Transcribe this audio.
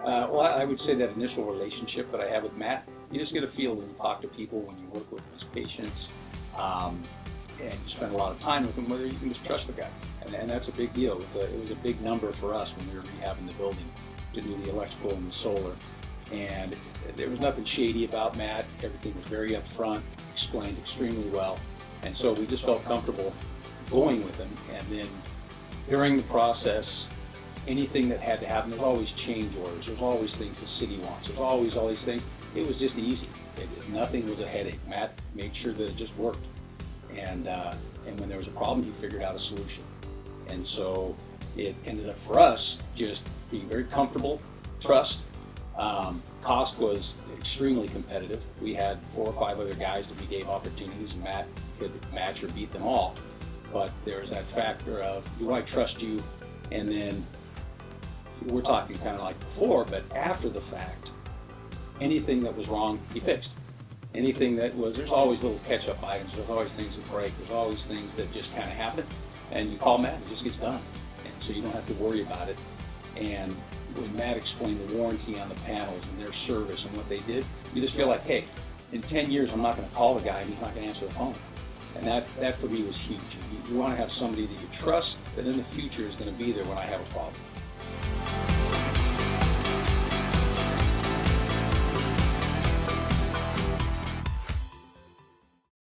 Well, I would say that initial relationship that I have with Matt, you just get a feel when you talk to people, when you work with them as patients, um, and you spend a lot of time with them, whether you can just trust the guy. And that's a big deal. It was a big number for us when we were rehabbing the building to do the electrical and the solar. And there was nothing shady about Matt. Everything was very upfront, explained extremely well. And so we just felt comfortable going with him. And then during the process, anything that had to happen, there's always change orders, there's always things the city wants, there's always all these things. It was just easy. Nothing was a headache. Matt made sure that it just worked. And when there was a problem, he figured out a solution. And so it ended up for us just being very comfortable, trust. Cost was extremely competitive. We had 4 or 5 other guys that we gave opportunities, and Matt could match or beat them all. But there's that factor of, do I trust you? And then we're talking kind of like before, but after the fact, anything that was wrong, he fixed. Anything that was, there's always little catch-up items, there's always things that break, there's always things that just kind of happen, and you call Matt, it just gets done. And so you don't have to worry about it. And when Matt explained the warranty on the panels and their service and what they did, you just feel like, hey, in 10 years, I'm not going to call the guy and he's not going to answer the phone. And that for me was huge. You want to have somebody that you trust that in the future is going to be there when I have a problem.